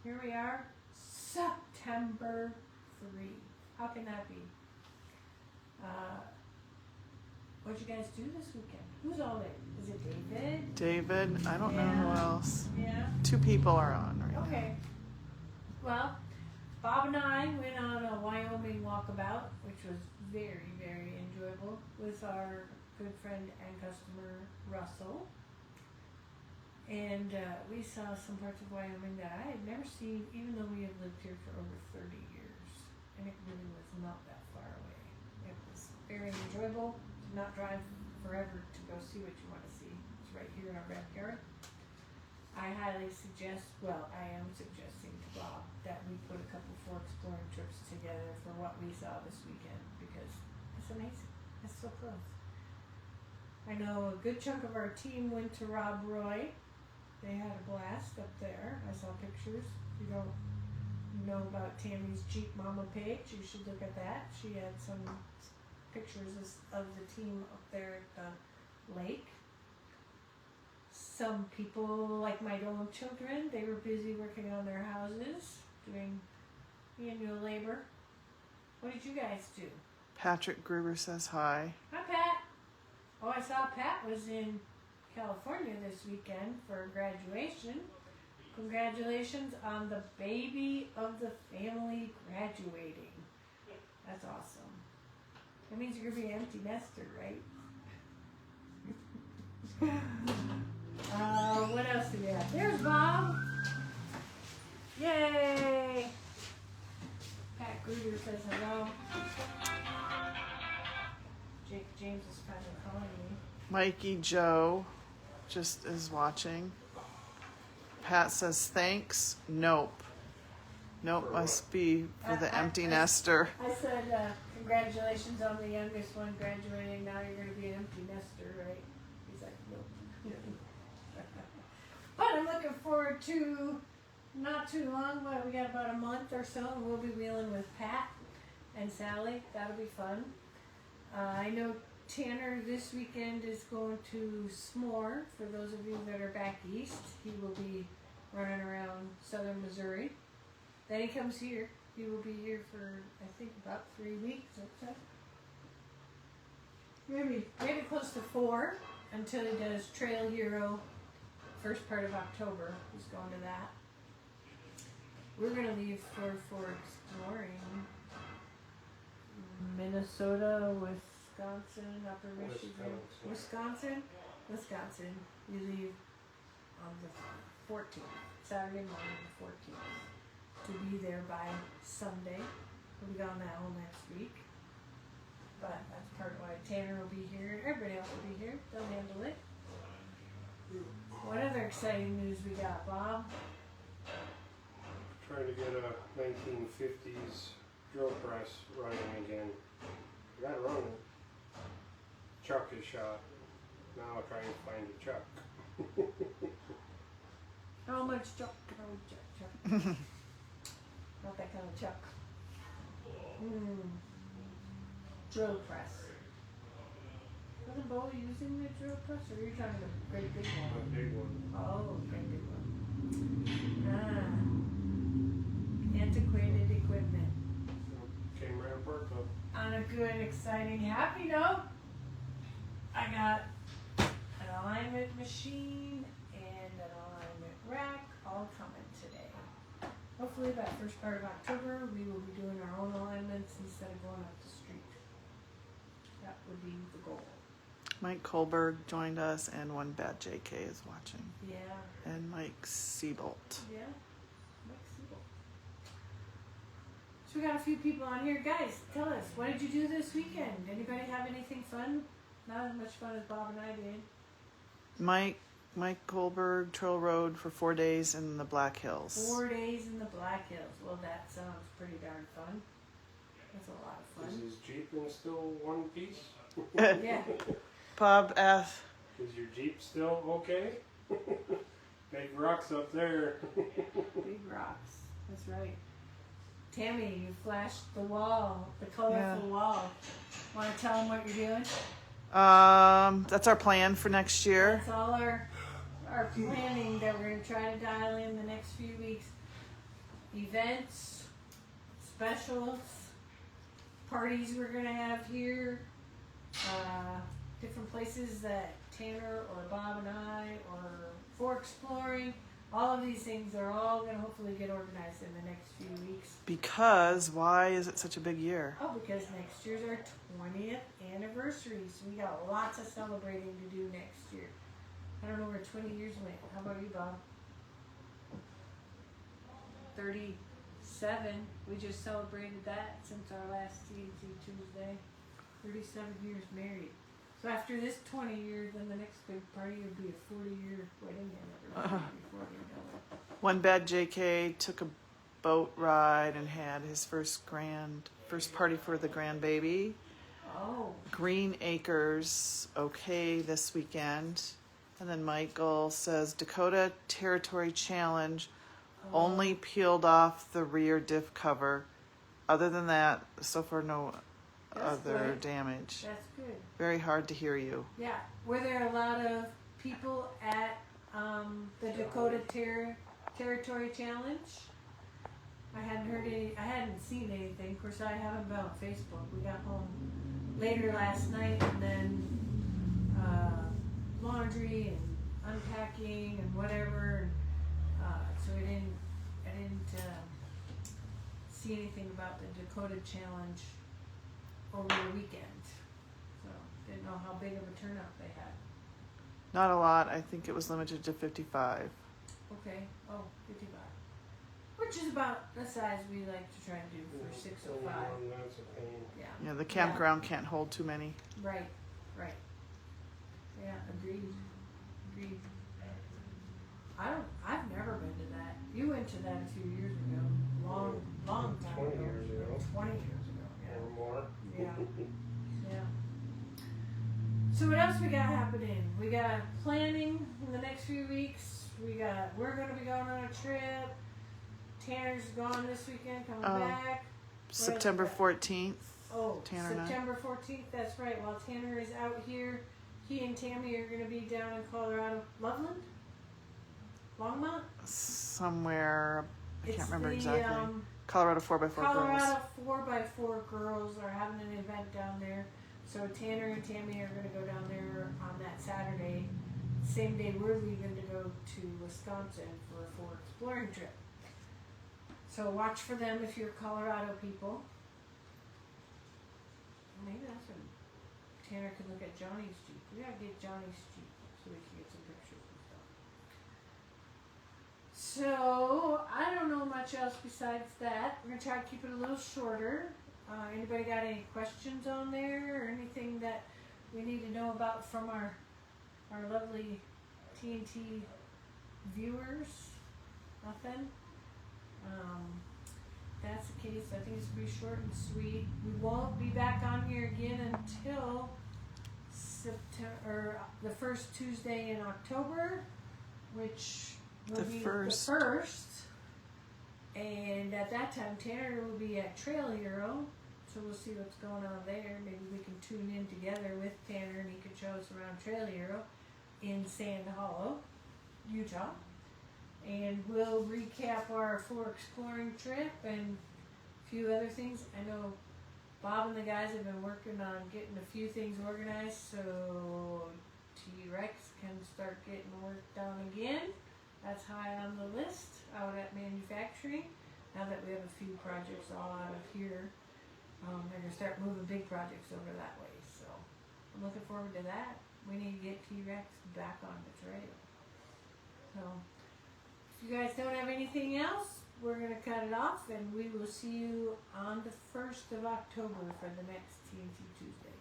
Here we are, September 3. How can that be? What'd you guys do this weekend? Who's all there? Is it David? David, I don't know who else. Yeah. 2 people are on right Okay. Well, Bob and I went on a Wyoming walkabout, which was very, very enjoyable, with our good friend and customer, Russell. And we saw some parts of Wyoming that I had never seen, even though we have lived here for over 30 years. And it really was not that far away. It was very enjoyable. Did not drive forever to go see what you want to see. It's right here in our backyard. I highly suggest, well, I am suggesting to Bob that we put a couple 4 exploring trips together for what we saw this weekend, because it's amazing. It's so close. I know a good chunk of our team went to Rob Roy. They had a blast up there. I saw pictures. If you don't know about Tammy's Jeep Mama page, you should look at that. She had some pictures of the team up there at the lake. Some people, like my own children, they were busy working on their houses, doing manual labor. What did you guys do? Patrick Gruber says hi. Hi, Pat. Oh, I saw Pat was in California this weekend for graduation. Congratulations on the baby of the family graduating. That's awesome. That means you're going to be an empty nester, right? What else do we have? There's Bob. Yay! Pat Gruder says hello. Jake James is kind of calling me. Mikey Joe just is watching. Pat says thanks. Nope. Nope, must be for the empty nester. I said congratulations on the youngest one graduating. Now you're going to be an empty nester, right? He's like, nope. But I'm looking forward to not too long, but we got about a month or so, and we'll be wheeling with Pat and Sally. That'll be fun. I know Tanner this weekend is going to S'more. For those of you that are back east, he will be running around southern Missouri. Then he comes here. He will be here for, I think, about 3 weeks. Okay. Maybe close to 4 until he does Trail Hero first part of October. He's going to that. We're going to leave for exploring Minnesota, Wisconsin, Upper Michigan, Wisconsin. We leave on the 14th, Saturday morning, the 14th, to be there by Sunday. We'll be gone that whole next week. But that's part of why Tanner will be here. Everybody else will be here. They'll handle it. What other exciting news we got, Bob? Trying to get a 1950s drill press running again. I got it running. Chuck is shot. Now I'm trying to find a chuck. How much chuck? Chuck. Not that kind of chuck. Drill press. Wasn't Bo using the drill press, or are you talking about a great big one? A big one. Oh, great big one. Antiquated equipment. Came right apart though. On a good, exciting, happy note, I got an alignment machine and an alignment rack all coming today. Hopefully by first part of October, we will be doing our own alignments instead of going up the street. That would be the goal. Mike Kohlberg joined us, and one bad JK is watching. Yeah. And Mike Siebold. Yeah. Mike Siebold. So we got a few people on here. Guys, tell us, what did you do this weekend? Anybody have anything fun? Not as much fun as Bob and I did. Mike Kohlberg, Trail Road for 4 days in the Black Hills. 4 days in the Black Hills. Well, that sounds pretty darn fun. That's a lot of Is fun. his Jeep in still one piece? Yeah. Bob F. Is your Jeep still okay? Big rocks up there. Big rocks. That's right. Tammy, you flashed the wall, the colorful wall. Want to tell them what you're doing? That's our plan for next year. That's all our planning that we're going to try to dial in the next few weeks. events, specials, parties we're gonna have here, different places that Tanner or Bob and I or for exploring. All of these things are all gonna hopefully get organized in the next few weeks. Because why is it such a big year? Oh, because next year's our 20th anniversary, so we got lots of celebrating to do next year. I don't know where 20 years went. How about you, Bob? 37. We just celebrated that since our last TNT Tuesday. 37 years married. So after this 20 years, then the next big party would be a 40-year wedding anniversary before we know it. One bad JK took a boat ride and had his first party for the grandbaby. Oh. Green Acres, okay, this weekend. And then Michael says Dakota Territory Challenge, only peeled off the rear diff cover. Other than that, so far no That's other good. damage. That's good. Very hard to hear you. Yeah. Were there a lot of people at the Dakota Territory Challenge? I hadn't seen anything. Of course, I haven't been on Facebook. We got home later last night, and then laundry and unpacking and whatever. So I didn't see anything about the Dakota Challenge over the weekend. So didn't know how big of a turnout they had. Not a lot. I think it was limited to 55. Okay. Oh, 55. Which is about the size we like to try to do for 605. That's a pain. Yeah. Yeah, the campground can't hold too many. Right. Yeah, agreed. I've never been to that. You went to that a few years ago. Long time 20 ago. years ago. 20 years ago, yeah. Or more. Yeah. So what else we got happening? We got planning in the next few weeks. We're gonna be going on a trip. Tanner's gone this weekend, coming back. September 14th. Oh, Tanner and I. September 14th, that's right. While Tanner is out here, he and Tammy are going to be down in Colorado. Loveland? Longmont? Somewhere, I can't remember the, exactly. Colorado 4x4 Colorado girls. 4x4 girls are having an event down there. So Tanner and Tammy are going to go down there on that Saturday. Same day we're leaving to go to Wisconsin for a exploring trip. So watch for them if you're Colorado people. Maybe that's when Tanner could look at Johnny's Jeep. We gotta get Johnny's Jeep so we can get some pictures and stuff. So I don't know much else besides that. We're gonna try to keep it a little shorter. Anybody got any questions on there or anything that we need to know about from our lovely TNT viewers? Nothing? That's the case. I think it's gonna be short and sweet. We won't be back on here again until the first Tuesday in October, which will be the first. And at that time, Tanner will be at Trail Hero, so we'll see what's going on there. Maybe we can tune in together with Tanner, and he can show us around Trail Hero in Sand Hollow, Utah. And we'll recap our exploring trip and a few other things. I know Bob and the guys have been working on getting a few things organized so T-Rex can start getting work done again. That's high on the list out at manufacturing. Now that we have a few projects all out of here, they're going to start moving big projects over that way. So I'm looking forward to that. We need to get T-Rex back on the trail. So if you guys don't have anything else, we're going to cut it off, and we will see you on the 1st of October for the next TNT Tuesday.